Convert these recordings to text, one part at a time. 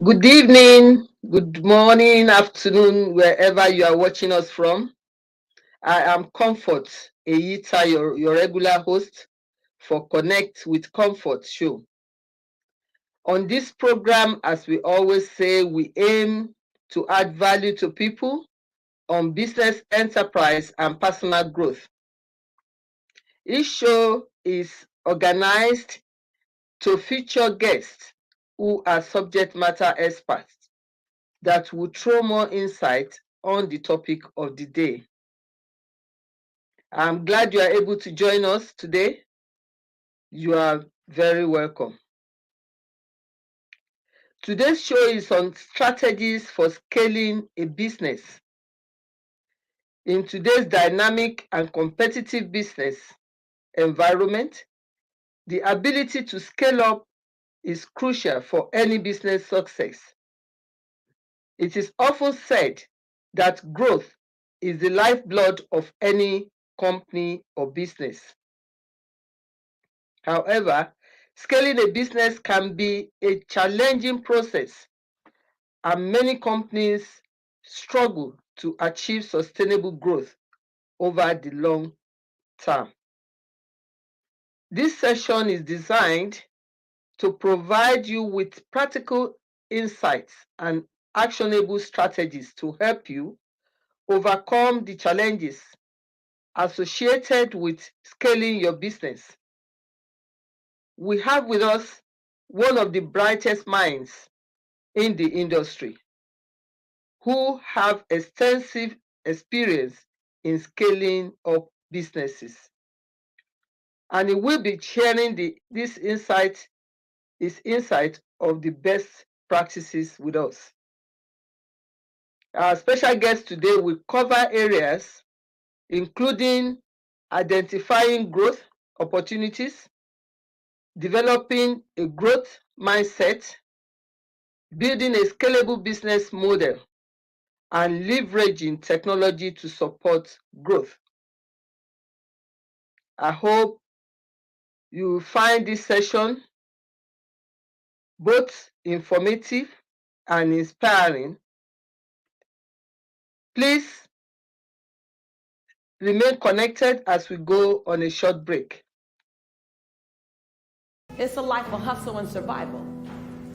Good evening, good morning, afternoon, wherever you are watching us from. I am Comfort Eyitayo, your regular host for Connect with Comfort show. On this program, as we always say, we aim to add value to people on business, enterprise, and personal growth. Each show is organized to feature guests who are subject matter experts that will throw more insight on the topic of the day. I'm glad you are able to join us today. You are very welcome. Today's show is on strategies for scaling a business. In today's dynamic and competitive business environment, the ability to scale up is crucial for any business success. It is often said that growth is the lifeblood of any company or business. However, scaling a business can be a challenging process, and many companies struggle to achieve sustainable growth over the long term. This session is designed to provide you with practical insights and actionable strategies to help you overcome the challenges associated with scaling your business. We have with us one of the brightest minds in the industry who have extensive experience in scaling up businesses. And he will be sharing this insight of the best practices with us. Our special guest today will cover areas including identifying growth opportunities, developing a growth mindset, building a scalable business model, and leveraging technology to support growth. I hope you will find this session both informative and inspiring. Please remain connected as we go on a short break. It's a life of hustle and survival.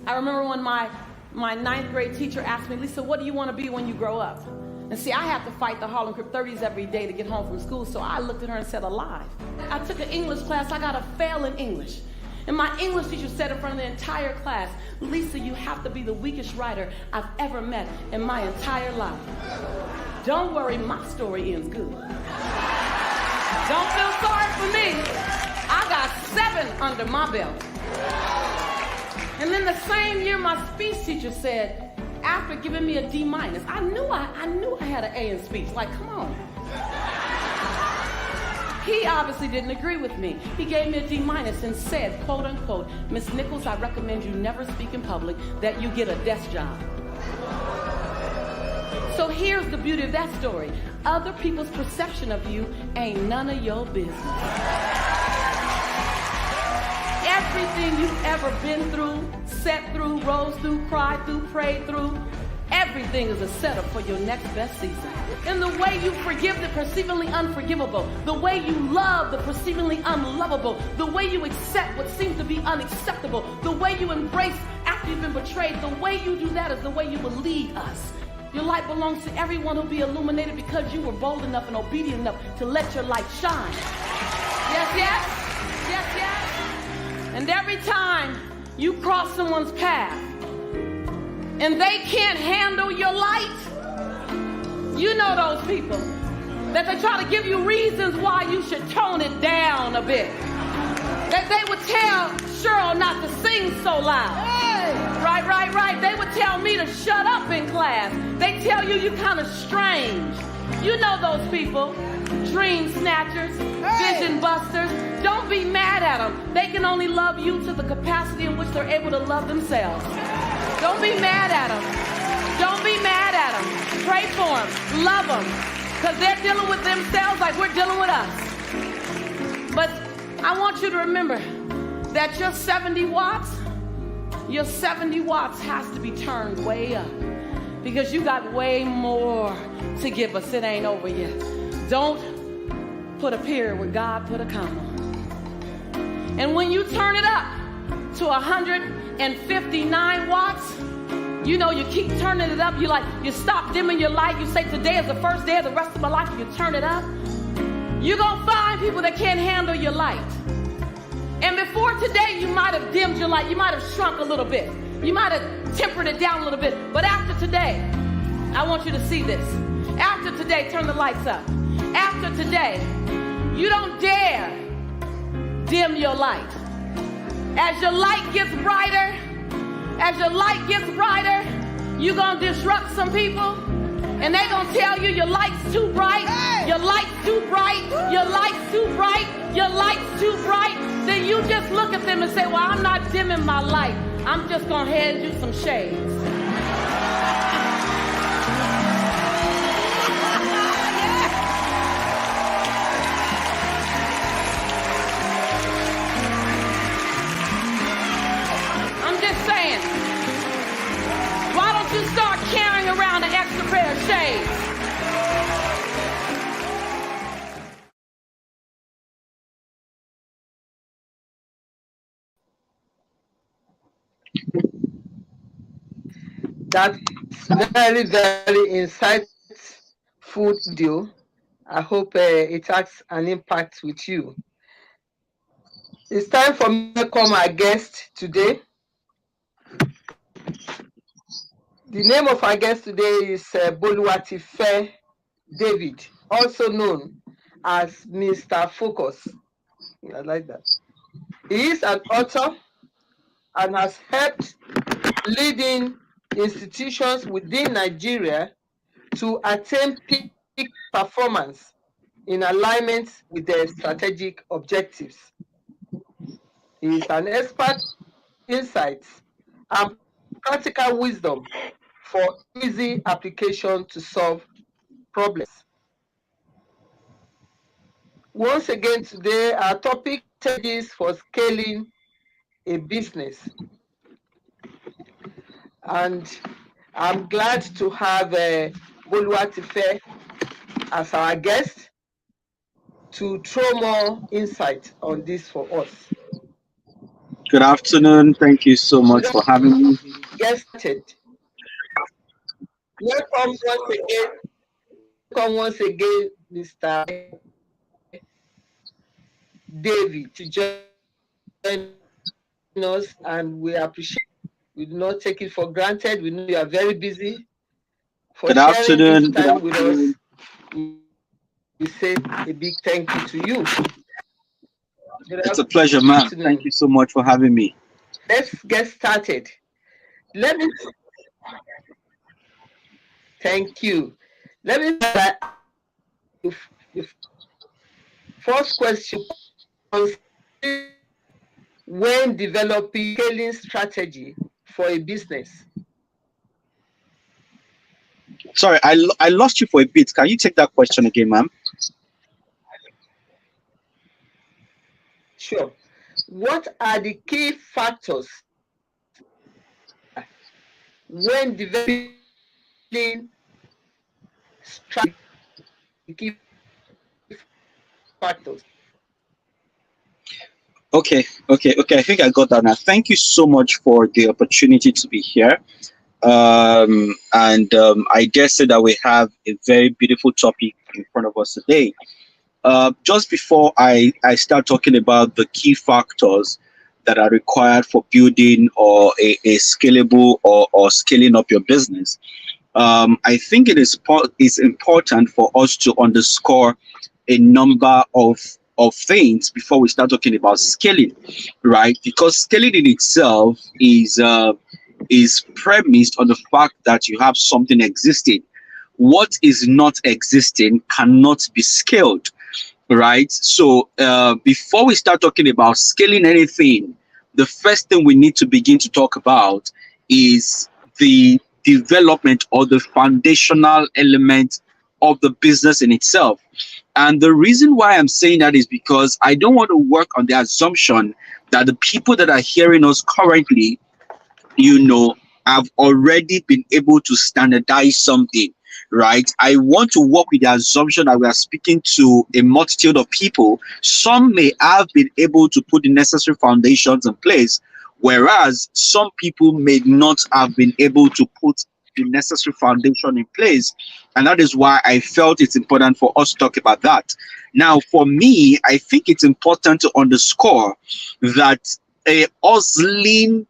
I remember when my ninth grade teacher asked me, Lisa, what do you want to be when you grow up? And see, I have to fight the Harlem Crip 30s every day to get home from school, so I looked at her and said, alive. I took an English class, I got a fail in English. And my English teacher said in front of the entire class, Lisa, you have to be the weakest writer I've ever met in my entire life. Don't worry, my story ends good. Don't feel sorry for me. I got 7 under my belt. And then the same year, my speech teacher said, after giving me a D-, I knew I had an A in speech. Like, come on. He obviously didn't agree with me. He gave me a D- and said, quote unquote, Miss Nichols, I recommend you never speak in public, that you get a desk job. So here's the beauty of that story. Other people's perception of you ain't none of your business. Everything you've ever been through, sat through, rose through, cried through, prayed through, everything is a setup for your next best season. In the way you forgive the perceivingly unforgivable, the way you love the perceivingly unlovable, the way you accept what seems to be unacceptable, the way you embrace after you've been betrayed, the way you do that is the way you will lead us. Your light belongs to everyone who'll be illuminated because you were bold enough and obedient enough to let your light shine. Yes, yes, yes, yes. And every time you cross someone's path and they can't handle your light, you know those people that they try to give you reasons why you should tone it down a bit. That they would tell Cheryl not to sing so loud. Hey. Right. They would tell me to shut up in class. They tell you kind of strange. You know those people. Dream snatchers, vision busters. Don't be mad at them. They can only love you to the capacity in which they're able to love themselves. Don't be mad at them. Don't be mad at them. Pray for them. Love them. Because they're dealing with themselves like we're dealing with us. But I want you to remember that your 70 watts has to be turned way up. Because you got way more to give us. It ain't over yet. Don't put a period where God put a comma. And when you turn it up to 159 watts, you know, you keep turning it up. You stop dimming your light. You say, today is the first day of the rest of my life. You turn it up. You're going to find people that can't handle your light. And before today, you might have dimmed your light. You might have shrunk a little bit. You might have tempered it down a little bit. But after today, I want you to see this. After today, turn the lights up. After today, you don't dare dim your light. As your light gets brighter, you're going to disrupt some people. And they're going to tell you your light's too bright, your light's too bright, your light's too bright, your light's too bright. Then you just look at them and say, well, I'm not dimming my light. I'm just going to hand you some shades. I'm just saying, why don't you start carrying around an extra pair of shades? That's very, very insightful video. I hope it has an impact with you. It's time for me to welcome our guest today. The name of our guest today is Boluwatife David, also known as Mr. Focus. I like that. He is an author and has helped leading institutions within Nigeria to attain peak performance in alignment with their strategic objectives. He is an expert in insights and practical wisdom for easy application to solve problems. Once again today, our topic is for scaling a business. And I'm glad to have Boluwatife as our guest to throw more insight on this for us. Good afternoon. Thank you so much for having me. Get started. Welcome once again, Mr. David, to join us, and we appreciate it. We do not take it for granted. We know you are very busy. For Good sharing afternoon. this time with us, we say a big thank you to you. It's a pleasure, ma'am. Thank you so much for having me. Let's get started. Thank you. Let me start. The first question: when developing scaling strategy for a business? Sorry, I lost you for a bit. Can you take that question again, ma'am? Sure. What are the key factors when developing strategy? Key factors. Okay. I think I got that now. Thank you so much for the opportunity to be here. And I dare say that we have a very beautiful topic in front of us today. Just before I start talking about the key factors that are required for building or a scalable or scaling up your business, I think is important for us to underscore a number of things before we start talking about scaling, right? Because scaling in itself is premised on the fact that you have something existing. What is not existing cannot be scaled, right? So before we start talking about scaling anything, the first thing we need to begin to talk about is the development or the foundational element of the business in itself. And the reason why I'm saying that is because I don't want to work on the assumption that the people that are hearing us currently, have already been able to standardize something, right? I want to work with the assumption that we are speaking to a multitude of people. Some may have been able to put the necessary foundations in place, whereas some people may not have been able to put the necessary foundation in place. And that is why I felt it's important for us to talk about that. Now, for me, I think it's important to underscore that a hustling,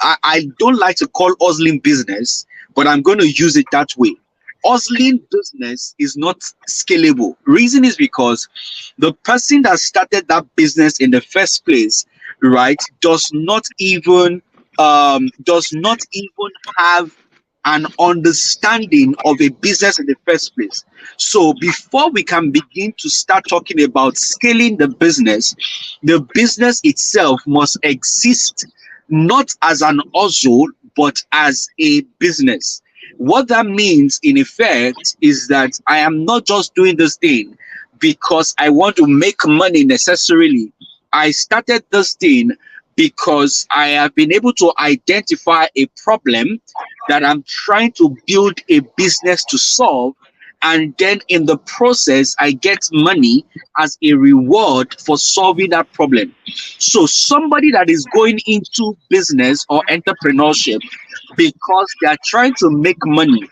I don't like to call hustling business, but I'm going to use it that way. Hustling business is not scalable. Reason is because the person that started that business in the first place, right, does not even have an understanding of a business in the first place. So before we can begin to start talking about scaling the business itself must exist not as an hustle, but as a business. What that means, in effect, is that I am not just doing this thing because I want to make money necessarily. I started this thing because I have been able to identify a problem that I'm trying to build a business to solve. And then in the process, I get money as a reward for solving that problem. So somebody that is going into business or entrepreneurship because they are trying to make money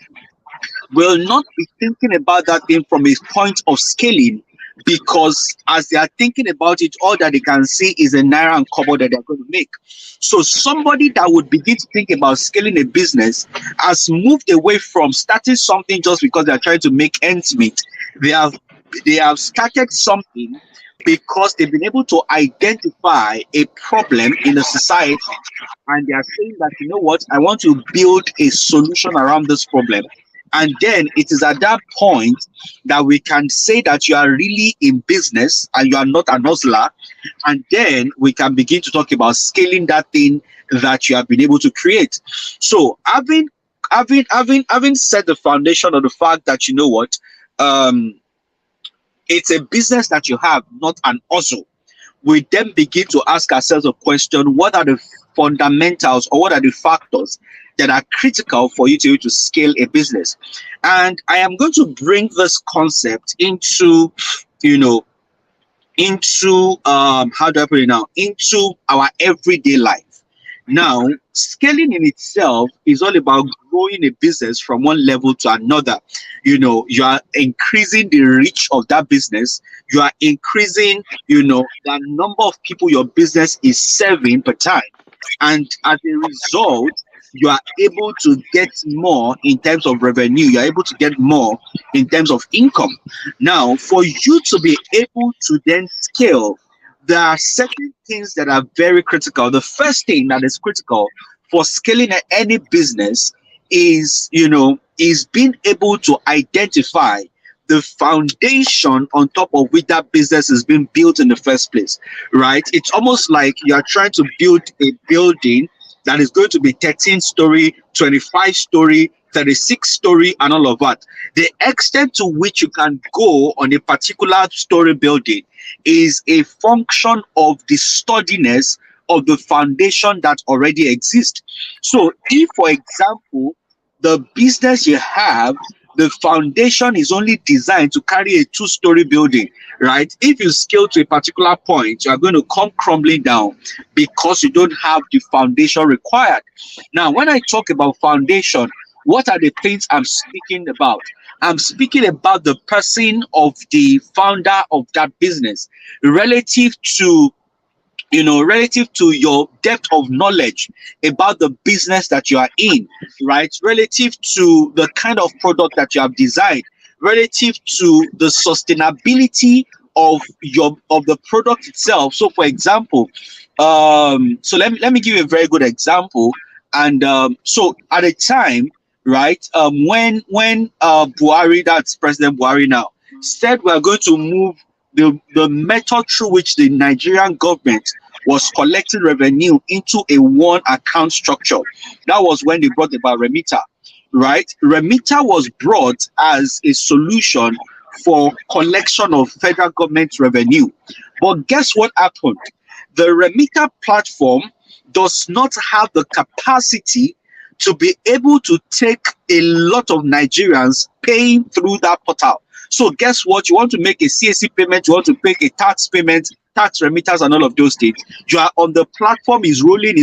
will not be thinking about that thing from a point of scaling, because as they are thinking about it, all that they can see is a naira and kobo that they're going to make. So somebody that would begin to think about scaling a business has moved away from starting something just because they're trying to make ends meet. They have started something because they've been able to identify a problem in the society, and they are saying that, you know what, I want to build a solution around this problem. And then it is at that point that we can say that you are really in business and you are not an hustler. And then we can begin to talk about scaling that thing that you have been able to create. So having set the foundation of the fact that, you know what, it's a business that you have, not an hustle, we then begin to ask ourselves a question: what are the fundamentals, or what are the factors that are critical for you to scale a business? And I am going to bring this concept into, how do I put it now, into our everyday life. Now, scaling in itself is all about growing a business from one level to another. You are increasing the reach of that business. You are increasing, the number of people your business is serving per time. And as a result, you are able to get more in terms of revenue. You are able to get more in terms of income. Now, for you to be able to then scale, there are certain things that are very critical. The first thing that is critical for scaling any business is being able to identify the foundation on top of which that business is being built in the first place, right? It's almost like you are trying to build a building that is going to be 13 story, 25 story, 36-story and all of that. The extent to which you can go on a particular story building is a function of the sturdiness of the foundation that already exists. So if, for example, the business you have, the foundation is only designed to carry a 2-story building, right? If you scale to a particular point, you are going to come crumbling down because you don't have the foundation required. Now, when I talk about foundation, what are the things I'm speaking about? I'm speaking about the person of the founder of that business relative to relative to your depth of knowledge about the business that you are in, right? Relative to the kind of product that you have designed, relative to the sustainability of the product itself. So, for example, so let me give you a very good example. And so at a time, right, when Buhari, that's President Buhari now, said we are going to move the method through which the Nigerian government was collecting revenue into a one account structure. That was when they brought about Remita, right? Remita was brought as a solution for collection of federal government revenue. But guess what happened? The Remita platform does not have the capacity to be able to take a lot of Nigerians paying through that portal. So guess what? You want to make a CAC payment, you want to make a tax payment, tax remitters and all of those things. You are on the platform, is rolling.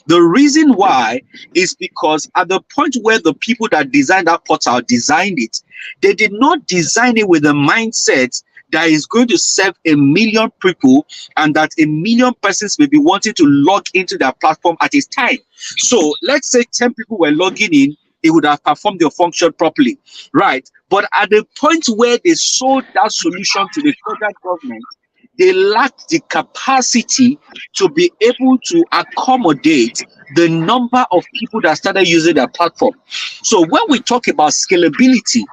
The reason why is because at the point where the people that designed that portal designed it, they did not design it with a mindset that is going to serve 1 million people and that 1 million persons may be wanting to log into their platform at a time. So let's say 10 people were logging in, it would have performed their function properly, right? But at the point where they sold that solution to the federal government, they lacked the capacity to be able to accommodate the number of people that started using their platform. So when we talk about scalability,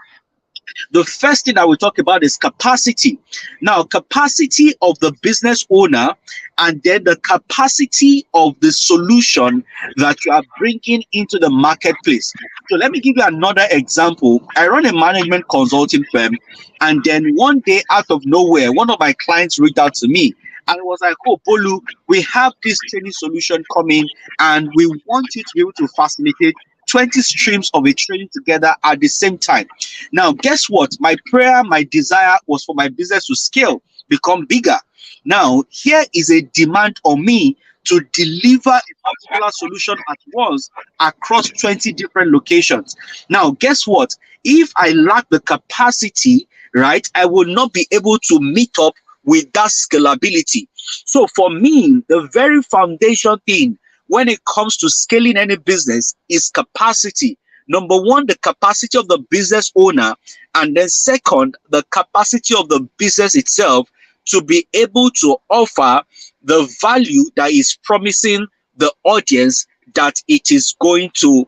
the first thing that we talk about is capacity. Now, capacity of the business owner, and then the capacity of the solution that you are bringing into the marketplace. So let me give you another example. I run a management consulting firm, and then one day out of nowhere, one of my clients reached out to me and it was like, oh, Bolu, we have this training solution coming and we want you to be able to facilitate 20 streams of a training together at the same time. Now, guess what? My prayer, my desire was for my business to scale, become bigger. Now, here is a demand on me to deliver a particular solution at once across 20 different locations. Now, guess what? If I lack the capacity, right, I will not be able to meet up with that scalability. So for me, the very foundation thing when it comes to scaling any business is capacity. Number one, the capacity of the business owner, and then second, the capacity of the business itself to be able to offer the value that is promising the audience that it is going to,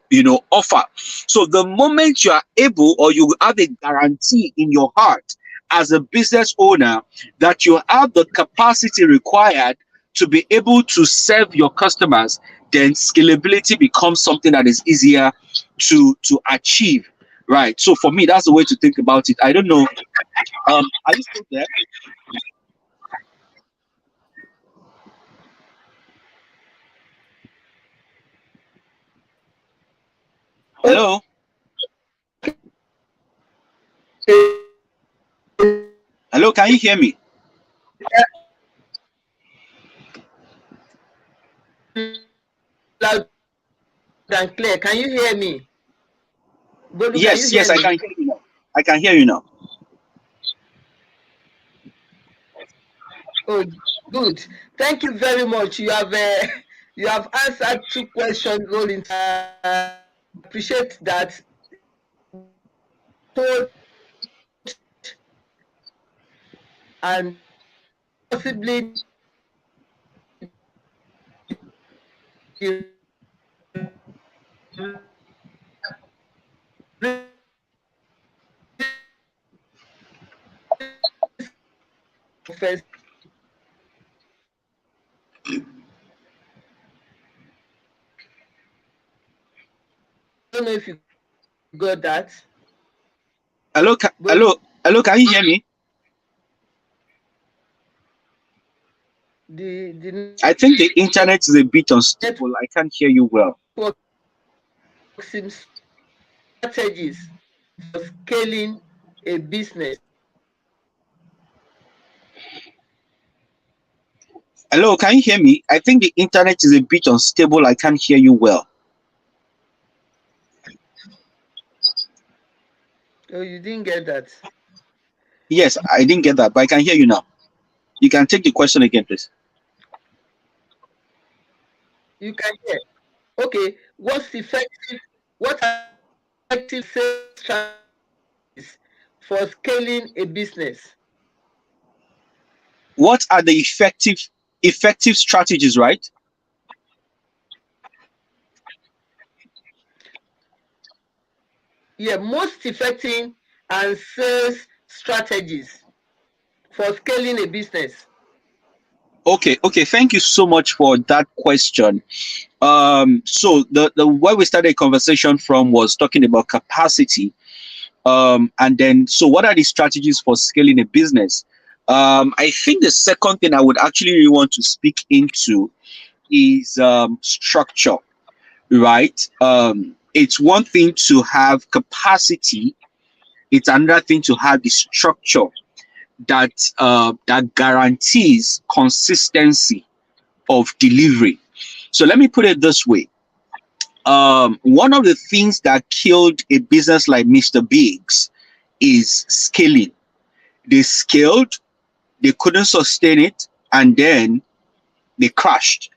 offer. So the moment you are able, or you have a guarantee in your heart as a business owner that you have the capacity required to be able to serve your customers, then scalability becomes something that is easier to achieve, right? So for me, that's the way to think about it. I don't know. Are you still there? Hello? Hello, can you hear me? Loud and clear. Can you hear me? Bolu, can you Yes, hear I me? can hear you now. I can hear you now. Oh, good. Thank you very much. You have you have answered 2 questions all in. Appreciate that. Told and possibly the first don't know if you got that. Hello, hello, can you hear me? The I think the internet is a bit unstable. I can't hear you well. network seems strategies for scaling a business. Hello, can you hear me? I think the internet is a bit unstable. I can't hear you well. Oh, you didn't get that. Yes, I didn't get that, but I can hear you now. You can take the question again, please. You can hear. Okay, what are effective sales strategies for scaling a business? What are the effective strategies, right? Yeah, most effective and sales strategies for scaling a business. Okay, thank you so much for that question. So the where we started conversation from was talking about capacity. And then, so what are the strategies for scaling a business? I think the second thing I would actually really want to speak into is structure, right? It's one thing to have capacity, it's another thing to have the structure that guarantees consistency of delivery. So let me put it this way. One of the things that killed a business like Mr. Biggs is scaling. They scaled, they couldn't sustain it, and then they crashed,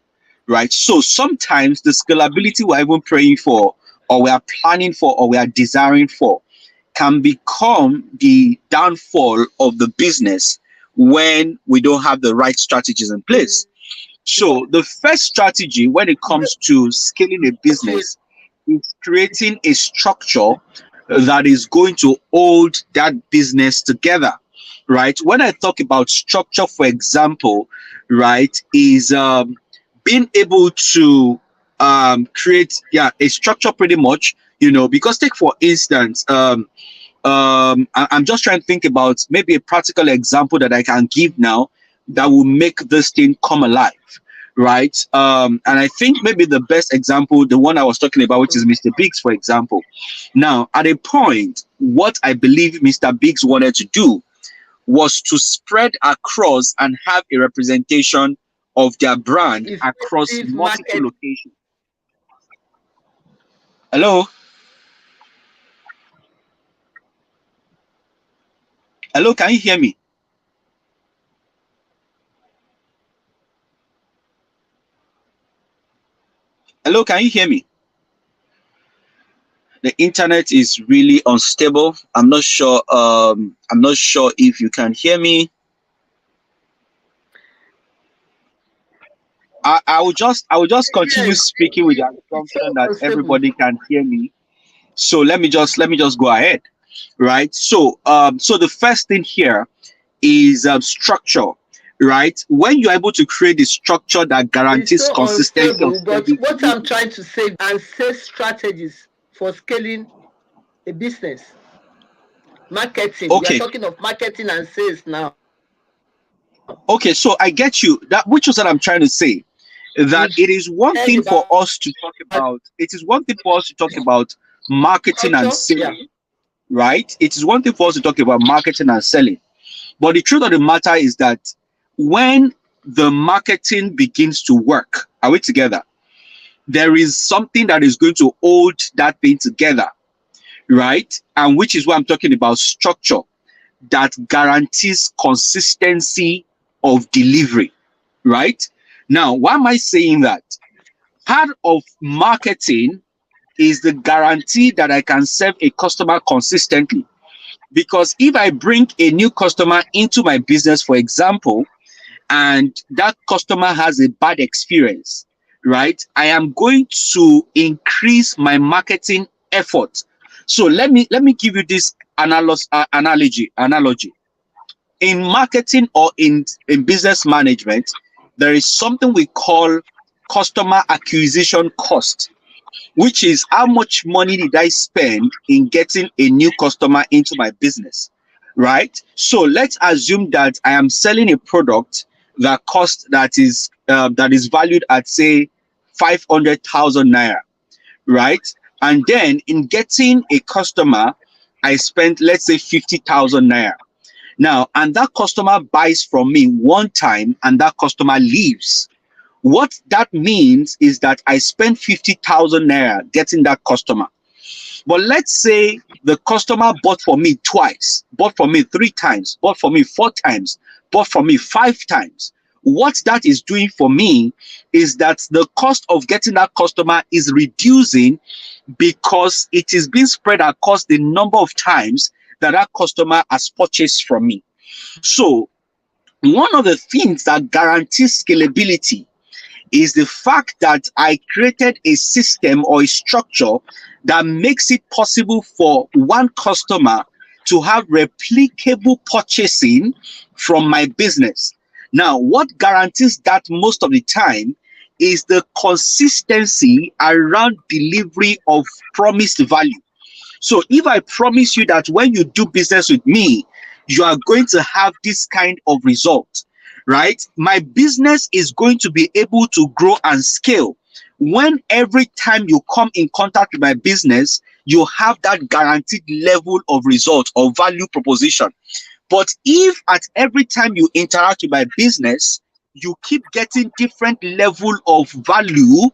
right? So sometimes the scalability we're even praying for, or we are planning for, or we are desiring for, can become the downfall of the business when we don't have the right strategies in place. So the first strategy when it comes to scaling a business is creating a structure that is going to hold that business together, right? When I talk about structure, for example, right, is being able to create a structure pretty much, because take for instance, I'm just trying to think about maybe a practical example that I can give now that will make this thing come alive, right? And I think maybe the best example, the one I was talking about, which is Mr. Biggs, for example. Now, at a point, what I believe Mr. Biggs wanted to do was to spread across and have a representation of their brand across Effective multiple market. locations. Hello? Hello, can you hear me? Hello, can you hear me? The internet is really unstable. I'm not sure if you can hear me. I will just continue Yes, speaking with the it's assumption so that unstable. everybody can hear me. So let me just go ahead, right? So the first thing here is structure, right? When you're able to create a structure that It's guarantees so consistency of unstable. But service what I'm delivery. trying to say and say strategies for scaling a business. Marketing. We are Okay, talking of marketing and sales now. okay, so I get you. That which is what I'm trying to say. That We've it is one heard thing for about us to talk about. It is one thing for us to talk about marketing and structure. Yeah. selling, right? It is one thing for us to talk about marketing and selling. But the truth of the matter is that when the marketing begins to work, are we together? There is something that is going to hold that thing together, right? And which is what I'm talking about structure that guarantees consistency of delivery, right? Now, why am I saying that? Part of marketing is the guarantee that I can serve a customer consistently. Because if I bring a new customer into my business, for example, and that customer has a bad experience, right? I am going to increase my marketing effort. So let me give you this analogy. In marketing or in business management, there is something we call customer acquisition cost. which is how much money did I spend in getting a new customer into my business, right? So let's assume that I am selling a product that is valued at, say, 500,000 naira, right? And then in getting a customer, I spent, let's say, 50,000 naira. Now, and that customer buys from me one time and that customer leaves. What that means is that I spent 50,000 naira getting that customer. But let's say the customer bought for me twice, bought for me 3 times, bought for me 4 times, bought for me 5 times. What that is doing for me is that the cost of getting that customer is reducing because it is being spread across the number of times that that customer has purchased from me. So one of the things that guarantees scalability is the fact that I created a system or a structure that makes it possible for one customer to have replicable purchasing from my business. Now, what guarantees that most of the time is the consistency around delivery of promised value. So if I promise you that when you do business with me, you are going to have this kind of result, right? My business is going to be able to grow and scale when every time you come in contact with my business, you have that guaranteed level of result or value proposition. But if at every time you interact with my business, you keep getting different level of value,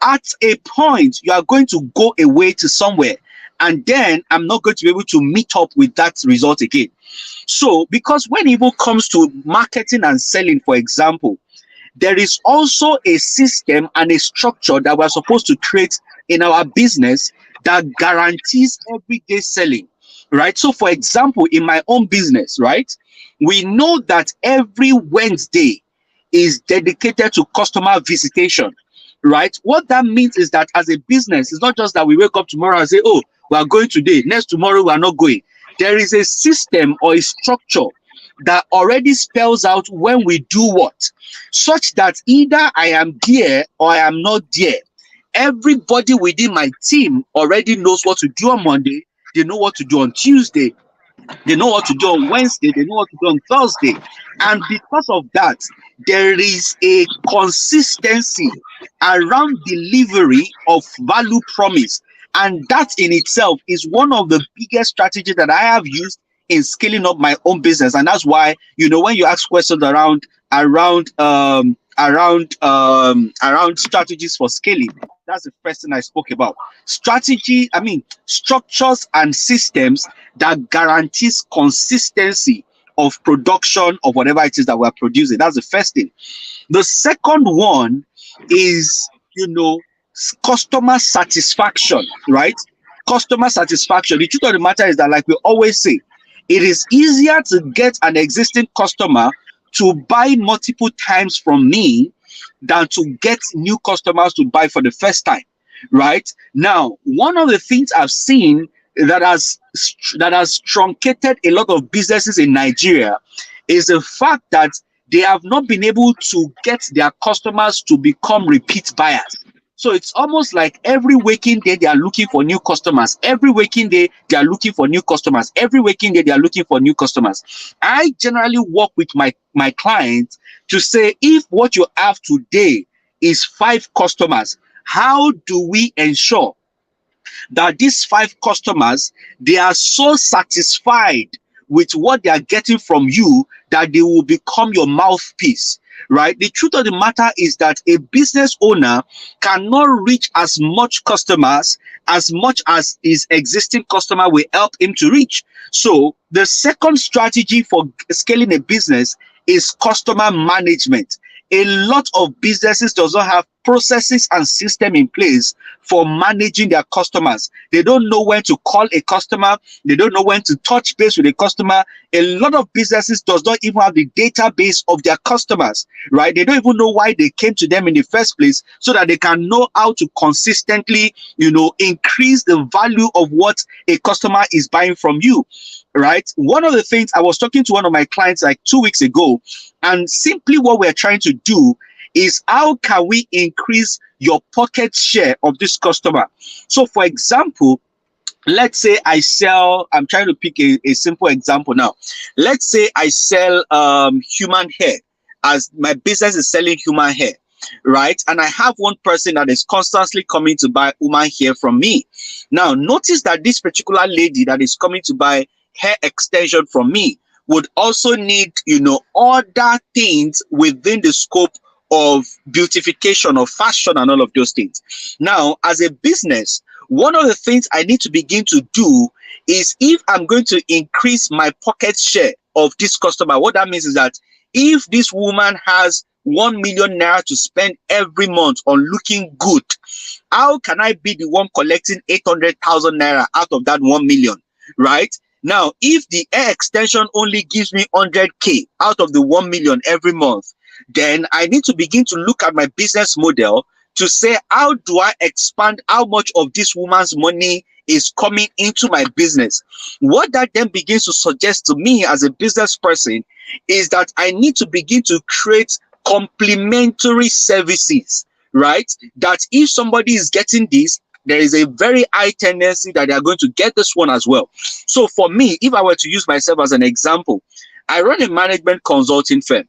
at a point you are going to go away to somewhere, and then I'm not going to be able to meet up with that result again. So because when it even comes to marketing and selling, for example, there is also a system and a structure that we're supposed to create in our business that guarantees everyday selling, right? So for example, in my own business, right, we know that every Wednesday is dedicated to customer visitation, right? What that means is that as a business, it's not just that we wake up tomorrow and say, oh, we are going today, next tomorrow we are not going. There is a system or a structure that already spells out when we do what, such that either I am there or I am not there. Everybody within my team already knows what to do on Monday, they know what to do on Tuesday, they know what to do on Wednesday, they know what to do on Thursday. And because of that, there is a consistency around delivery of value promise. And that in itself is one of the biggest strategies that I have used in scaling up my own business. And that's why, you know, when you ask questions around strategies for scaling, that's the first thing I spoke about. Structures and systems that guarantees consistency of production of whatever it is that we're producing. That's the first thing. The second one is, you know, customer satisfaction, right? Customer satisfaction. The truth of the matter is that, like we always say, it is easier to get an existing customer to buy multiple times from me than to get new customers to buy for the first time, right? Now, one of the things I've seen that has truncated a lot of businesses in Nigeria is the fact that they have not been able to get their customers to become repeat buyers. So it's almost like every waking day they are looking for new customers. Every waking day they are looking for new customers. Every waking day they are looking for new customers. I generally work with my clients to say, if what you have today is 5 customers, how do we ensure that these 5 customers, they are so satisfied with what they are getting from you that they will become your mouthpiece, right? The truth of the matter is that a business owner cannot reach as much customers as much as his existing customer will help him to reach. So the second strategy for scaling a business is customer management. A lot of businesses does not have processes and system in place for managing their customers. They don't know when to call a customer. They don't know when to touch base with a customer. A lot of businesses does not even have the database of their customers, right? They don't even know why they came to them in the first place, so that they can know how to consistently, you know, increase the value of what a customer is buying from you, right? One of the things, I was talking to one of my clients like 2 weeks ago, and simply what we're trying to do is, how can we increase your pocket share of this customer. So for example, let's say I sell, I'm trying to pick a simple example now. Let's say I sell human hair, as my business is selling human hair, right? And I have one person that is constantly coming to buy human hair from me. Now, notice that this particular lady that is coming to buy hair extension from me would also need, other things within the scope of beautification or fashion and all of those things. Now, as a business, one of the things I need to begin to do is, if I'm going to increase my pocket share of this customer, what that means is that if this woman has 1 million naira to spend every month on looking good, how can I be the one collecting 800,000 naira out of that 1 million, right? Now, if the hair extension only gives me 100K out of the 1 million every month, then I need to begin to look at my business model to say, how do I expand how much of this woman's money is coming into my business? What that then begins to suggest to me as a business person is that I need to begin to create complementary services, right? That if somebody is getting this, there is a very high tendency that they are going to get this one as well. So for me, if I were to use myself as an example, I run a management consulting firm.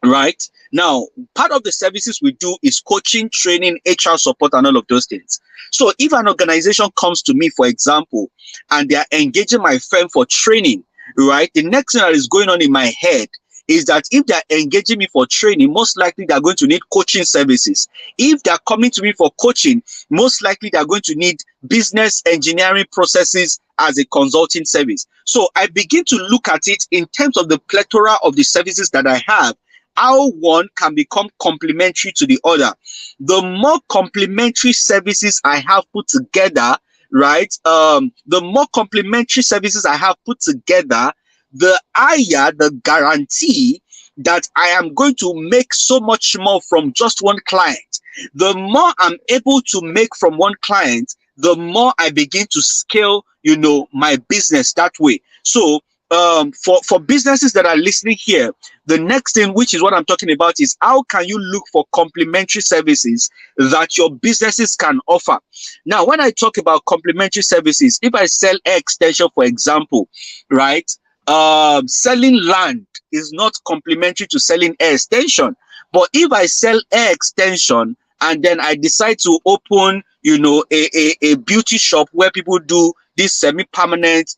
Right now, part of the services we do is coaching, training, HR support, and all of those things. So if an organization comes to me, for example, and they are engaging my firm for training, right, the next thing that is going on in my head is that if they're engaging me for training, most likely they're going to need coaching services. If they're coming to me for coaching, most likely they're going to need business engineering processes as a consulting service. So I begin to look at it in terms of the plethora of the services that I have, how one can become complementary to the other. The more complementary services I have put together, right? The more complementary services I have put together, the higher the guarantee that I am going to make so much more from just one client. The more I'm able to make from one client, the more I begin to scale, my business that way. So for businesses that are listening here, the next thing, which is what I'm talking about, is how can you look for complementary services that your businesses can offer. Now, when I talk about complementary services, if I sell hair extension, for example, right, selling land is not complementary to selling hair extension. But if I sell hair extension and then I decide to open, a beauty shop where people do this semi-permanent,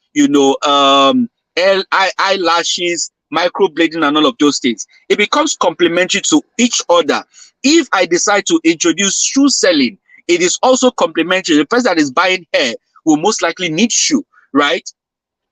eyelashes, microblading, and all of those things, it becomes complementary to each other. If I decide to introduce shoe selling, it is also complementary. The person that is buying hair will most likely need shoe, right?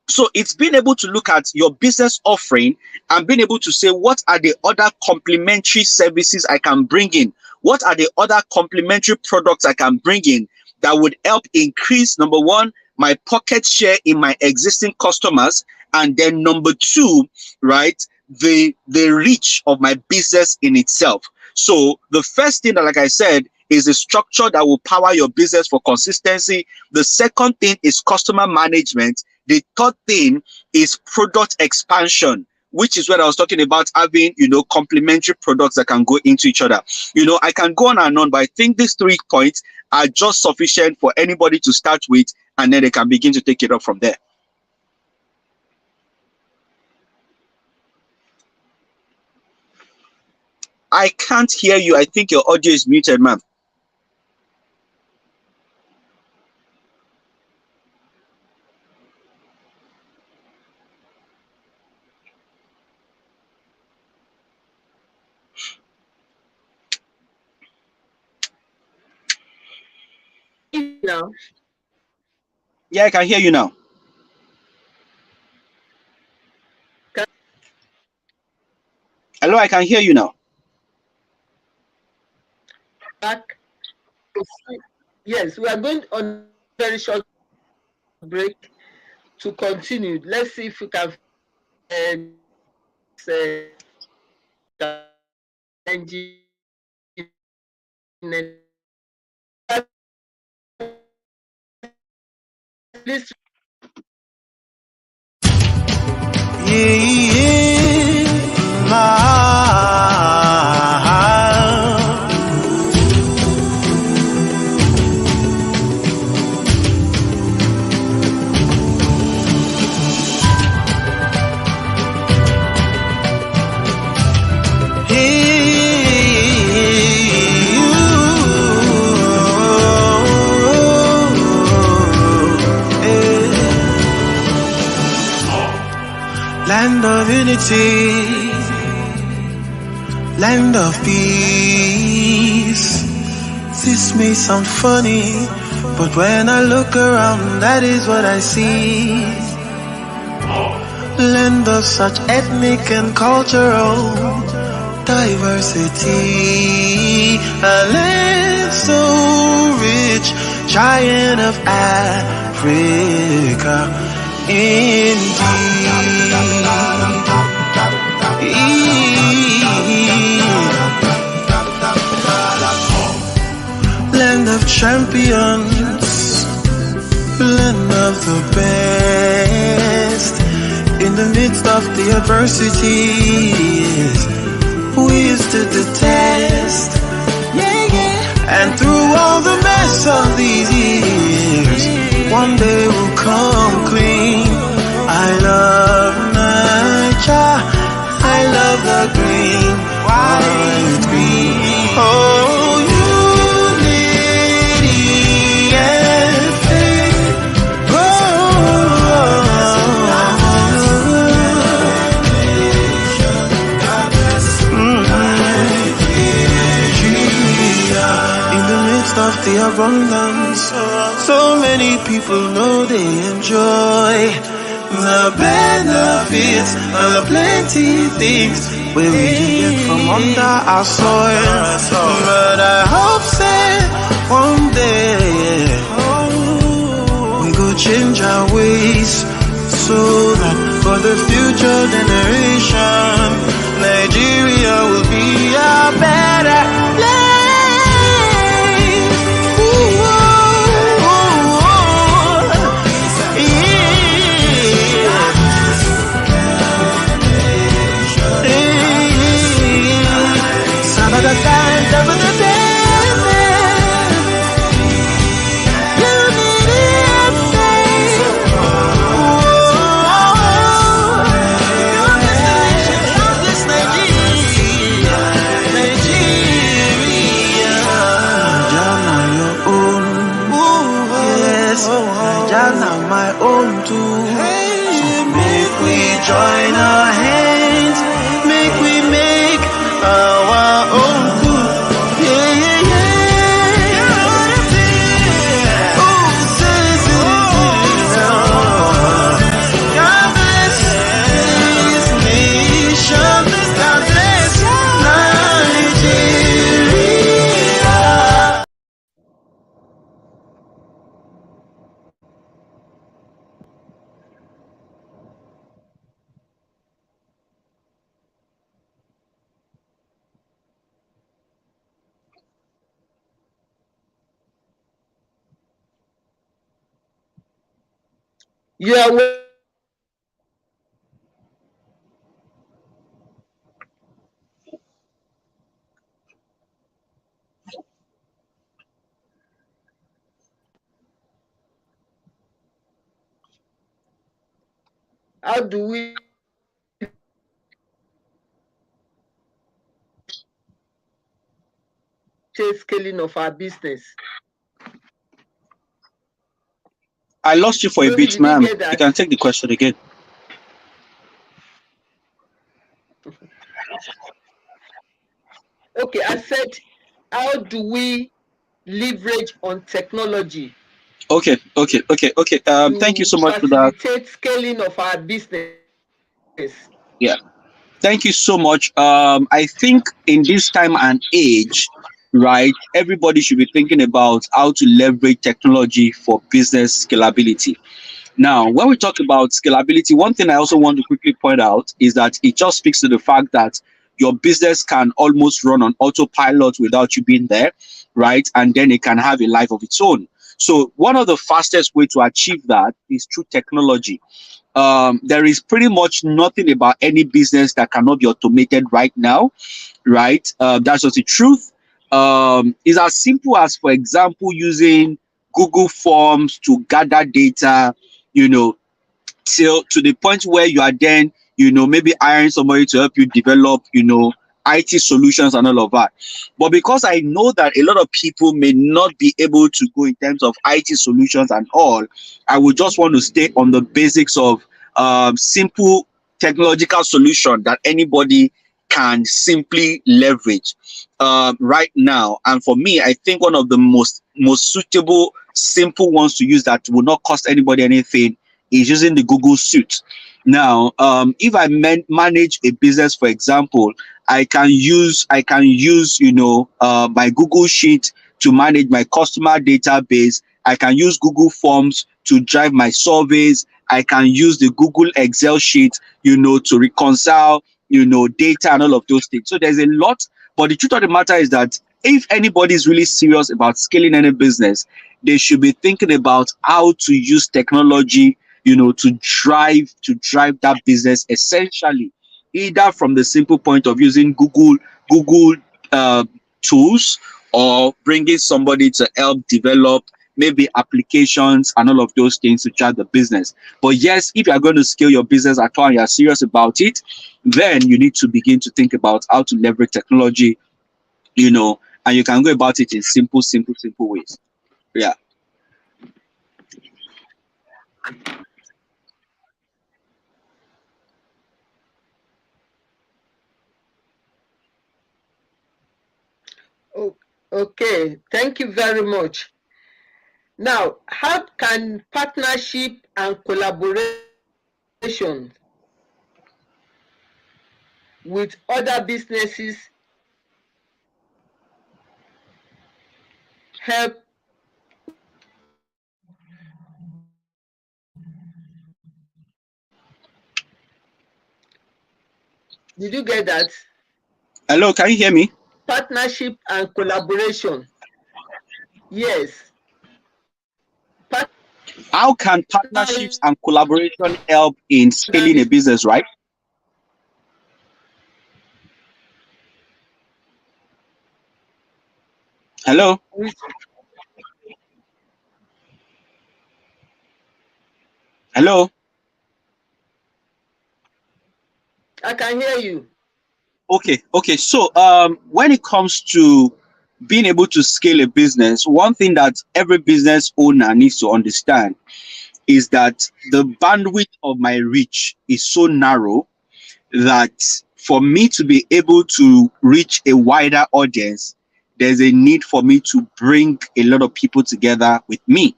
So it's being able to look at your business offering and being able to say, what are the other complementary services I can bring in? What are the other complementary products I can bring in that would help increase, number one, my pocket share in my existing customers, and then number two, right, the reach of my business in itself. So the first thing that, like I said, is a structure that will power your business for consistency. The second thing is customer management. The third thing is product expansion, which is what I was talking about, having, complementary products that can go into each other. I can go on and on, but I think these 3 points are just sufficient for anybody to start with, and then they can begin to take it up from there. I can't hear you. I think your audio is muted, ma'am. Now, Yeah, I can hear you now. Hello, I can hear you now. back. Yes, we are going on a very short break to continue. Let's see if we can please. unity, land of peace. This may sound funny, but when I look around, that is what I see. Land of such ethnic and cultural diversity, a land so rich, giant of Africa, indeed. Land of champions, land of the best. In the midst of the adversities, we stood the test. And through all the mess of these years, one day we'll come clean. I love nature, I love the green, white, green. Oh, unity and faith. Of the abundance, so many people know they enjoy the benefits of the plenty things where we can get from under our soil. But I hope that one day we go change our ways so that for the future generation, Nigeria will be a better place. My own too. So make we join our hands, make we make our own good. God bless this nation, God bless Nigeria. You are how do we chase scaling of our business? I lost you for a Maybe bit, did you ma'am. get You that? can take the question again. Okay, I said, how do we leverage on technology Okay. Thank you to so much for that. facilitate scaling of our business? Yeah. Thank you so much. I think in this time and age, right, everybody should be thinking about how to leverage technology for business scalability. Now, when we talk about scalability, one thing I also want to quickly point out is that it just speaks to the fact that your business can almost run on autopilot without you being there, right? And then it can have a life of its own. So one of the fastest way to achieve that is through technology. There is pretty much nothing about any business that cannot be automated right now, right? That's just the truth. It's as simple as, for example, using Google Forms to gather data, you know, till to the point where you are then, maybe hiring somebody to help you develop, IT solutions and all of that. But because I know that a lot of people may not be able to go in terms of IT solutions and all, I would just want to stay on the basics of simple technological solution that anybody can simply leverage right now. And for me, I think one of the most suitable, simple ones to use that will not cost anybody anything is using the Google Suite. Now, if I manage a business, for example, I can use my Google Sheet to manage my customer database. I can use Google Forms to drive my surveys. I can use the Google Excel sheet, to reconcile, data and all of those things. So there's a lot, but the truth of the matter is that if anybody is really serious about scaling any business, they should be thinking about how to use technology, to drive that business essentially, either from the simple point of using Google uh, tools, or bringing somebody to help develop maybe applications and all of those things to drive the business. But yes, if you are going to scale your business at all and you are serious about it, then you need to begin to think about how to leverage technology, and you can go about it in simple ways. Yeah. Oh, okay, thank you very much. Now, how can partnership and collaboration with other businesses help? Did you get that? Hello, can you hear me? Partnership and collaboration. Yes. How can partnerships and collaboration help in scaling a Partnership business, right? Hello? with, Hello? I can hear you. Okay. So when it comes to being able to scale a business, one thing that every business owner needs to understand is that the bandwidth of my reach is so narrow that for me to be able to reach a wider audience, there's a need for me to bring a lot of people together with me.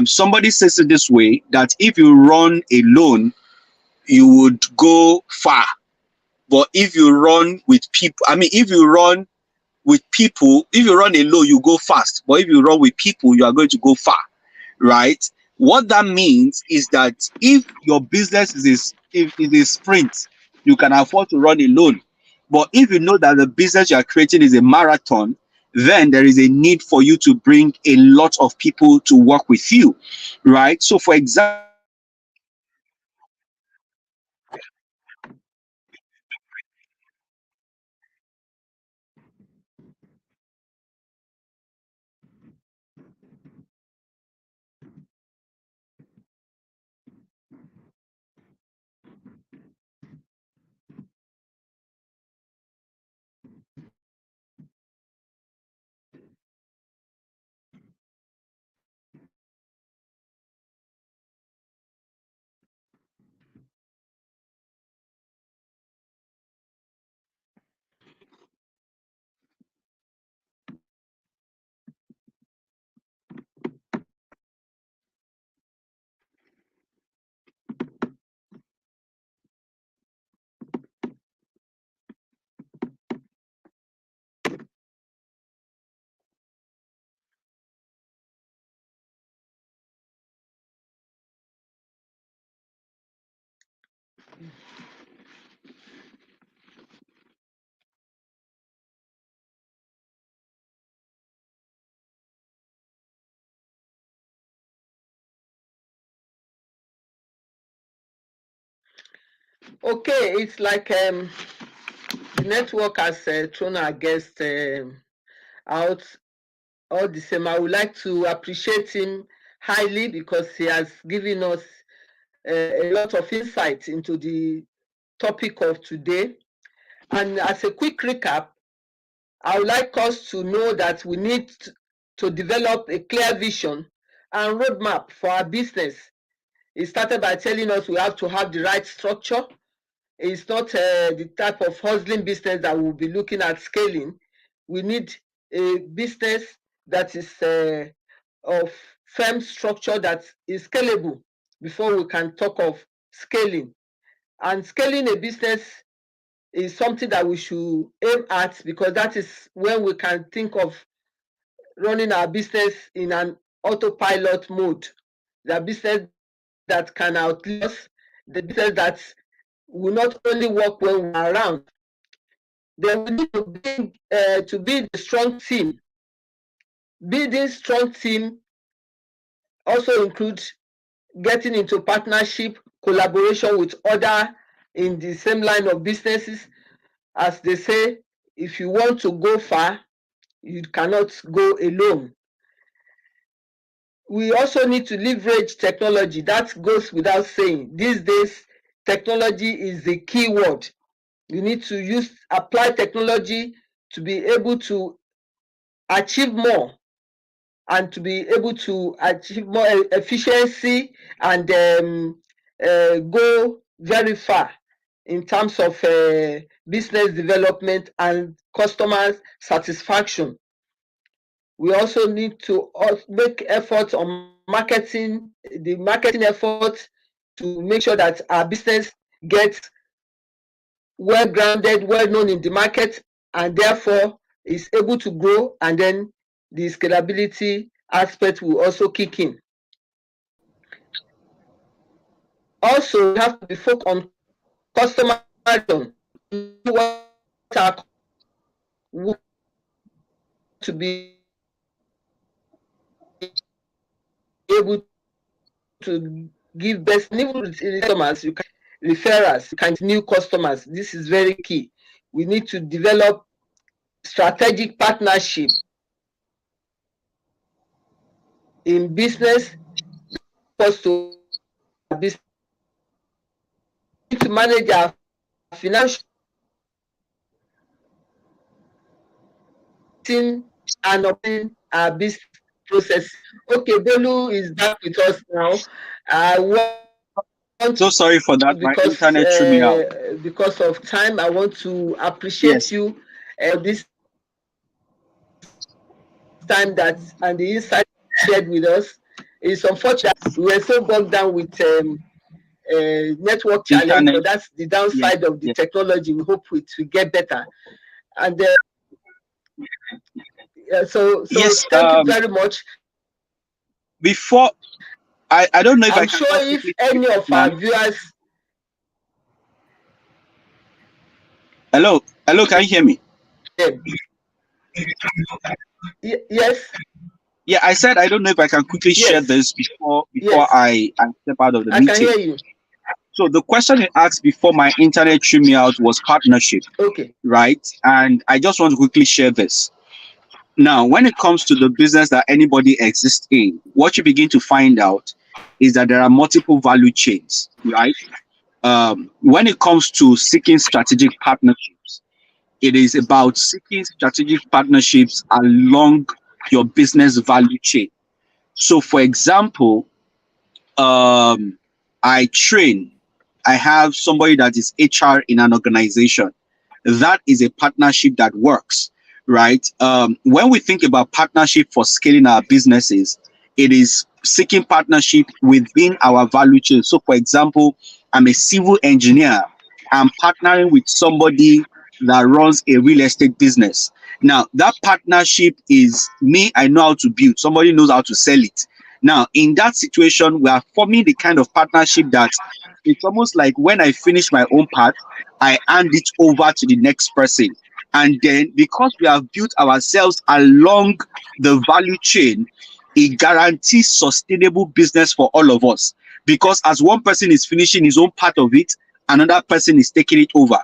Somebody says it this way, that if you run alone, you would go far. But if you run with people, if you run with people, if you run alone, you go fast. But if you run with people, you are going to go far, right? What that means is that if your business is a sprint, you can afford to run alone. But if you know that the business you are creating is a marathon, then there is a need for you to bring a lot of people to work with you, right? So, for example, Okay, it's like the network has thrown our guest out all the same. I would like to appreciate him highly because he has given us a lot of insight into the topic of today. And as a quick recap, I would like us to know that we need to develop a clear vision and roadmap for our business He started by telling us we have to have the right structure. It's not the type of hustling business that we'll be looking at scaling. We need a business that is of firm structure that is scalable before we can talk of scaling. And scaling a business is something that we should aim at, because that is when we can think of running our business in an autopilot mode. The business that can outlive us, the business that will not only work when we're around. Then we need to build a strong team. Building strong team also includes getting into partnership, collaboration with other in the same line of businesses. As they say, if you want to go far, you cannot go alone. We also need to leverage technology. That goes without saying. These days, technology is the key word. You need to apply technology to be able to achieve more, and to be able to achieve more efficiency, and go very far in terms of business development and customer satisfaction. We also need to make efforts on marketing, the marketing efforts, to make sure that our business gets well grounded, well known in the market, and therefore is able to grow, and then the scalability aspect will also kick in. Also, we have to be focused on customer what our to be able to give best, and even customers, you can referrals, you can new customers. This is very key. We need to develop strategic partnership in business, because to business to manage our financial and operating our business process. Okay, Bolu is back with us now. I want So sorry for that. My internet threw me out. because of time, I want to appreciate Yes. you this time, that and the insight shared with us. It's unfortunate we were so bogged down with network challenge, Internet. but that's the downside of the technology. We hope it will get better. And so yes, thank you very much. Before I don't know if I'm I can sure if any of our viewers. Hello, can you hear me? Yes. Yeah, I said I don't know if I can quickly share this before I step out of the meeting. I can hear you. So the question you asked before my internet threw me out was partnership. Okay. Right? And I just want to quickly share this. Now, when it comes to the business that anybody exists in, what you begin to find out is that there are multiple value chains, right? When it comes to seeking strategic partnerships, it is about seeking strategic partnerships along your business value chain. So, for example, I have somebody that is HR in an organization. That is a partnership that works, right? When we think about partnership for scaling our businesses, it is seeking partnership within our value chain. So, for example, I'm a civil engineer. I'm partnering with somebody that runs a real estate business. Now, that partnership is me, I know how to build. Somebody knows how to sell it. Now, in that situation, we are forming the kind of partnership that it's almost like when I finish my own part, I hand it over to the next person. And then because we have built ourselves along the value chain, it guarantees sustainable business for all of us. Because as one person is finishing his own part of it, another person is taking it over.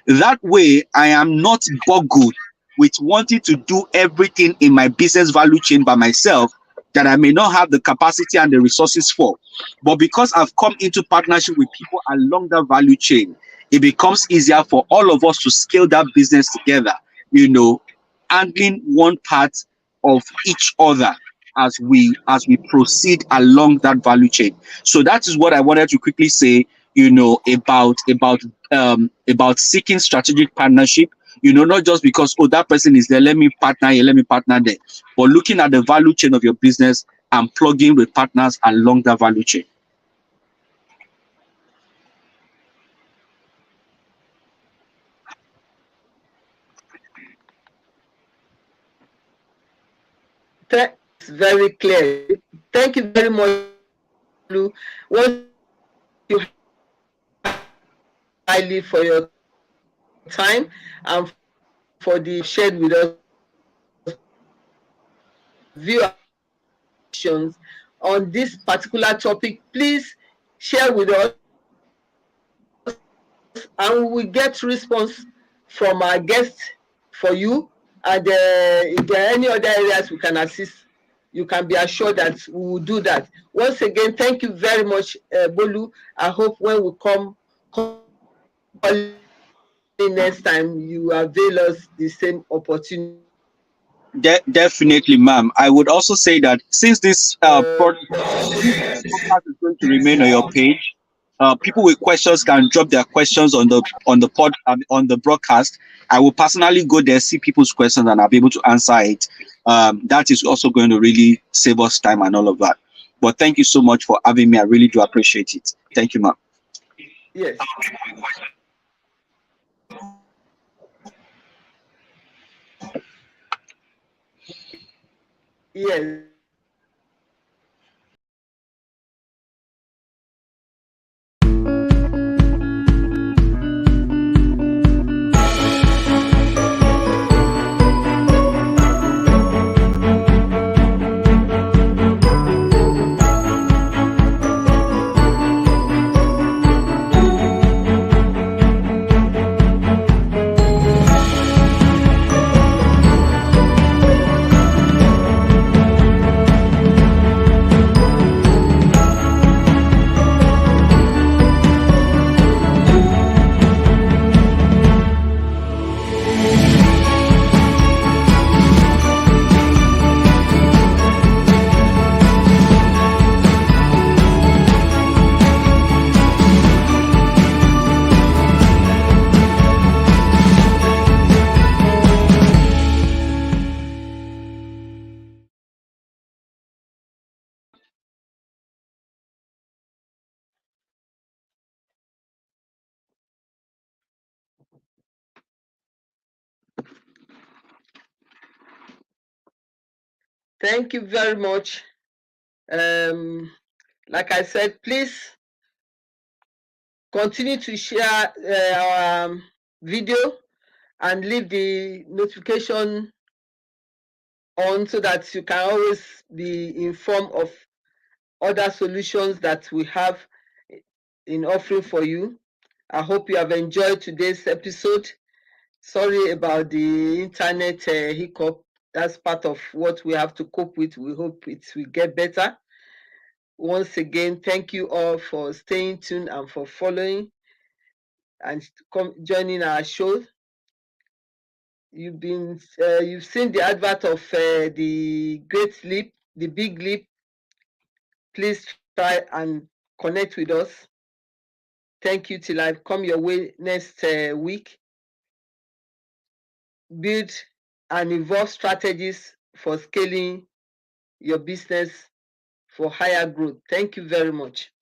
That way, I am not boggled with wanting to do everything in my business value chain by myself that I may not have the capacity and the resources for. But because I've come into partnership with people along that value chain, it becomes easier for all of us to scale that business together, handling one part of each other. as we proceed along that value chain. So that is what I wanted to quickly say, about seeking strategic partnership. Not just because, oh, that person is there, let me partner here, let me partner there, but looking at the value chain of your business and plugging with partners along that value chain. It's very clear. Thank you very much, Lu. Once you highly for your time and for the shared with us view on this particular topic. Please share with us, and we will get response from our guests for you. And if there are any other areas we can assist, you can be assured that we will do that. Once again, thank you very much, Bolu. I hope when we come next time, you avail us the same opportunity. Definitely, ma'am. I would also say that since this podcast is going to remain on your page, people with questions can drop their questions on the broadcast. I will personally go there, see people's questions, and I'll be able to answer it. That is also going to really save us time and all of that. But thank you so much for having me. I really do appreciate it. Thank you, ma'am. Yes. Yes. Thank you very much. Like I said, please continue to share our video and leave the notification on so that you can always be informed of other solutions that we have in offering for you. I hope you have enjoyed today's episode. Sorry about the internet hiccup. That's part of what we have to cope with. We hope it will get better. Once again, thank you all for staying tuned and for following and joining our show. You've seen the advert of the Great Leap, the Big Leap. Please try and connect with us. Thank you till I come your way next week. Build and evolve strategies for scaling your business for higher growth. Thank you very much.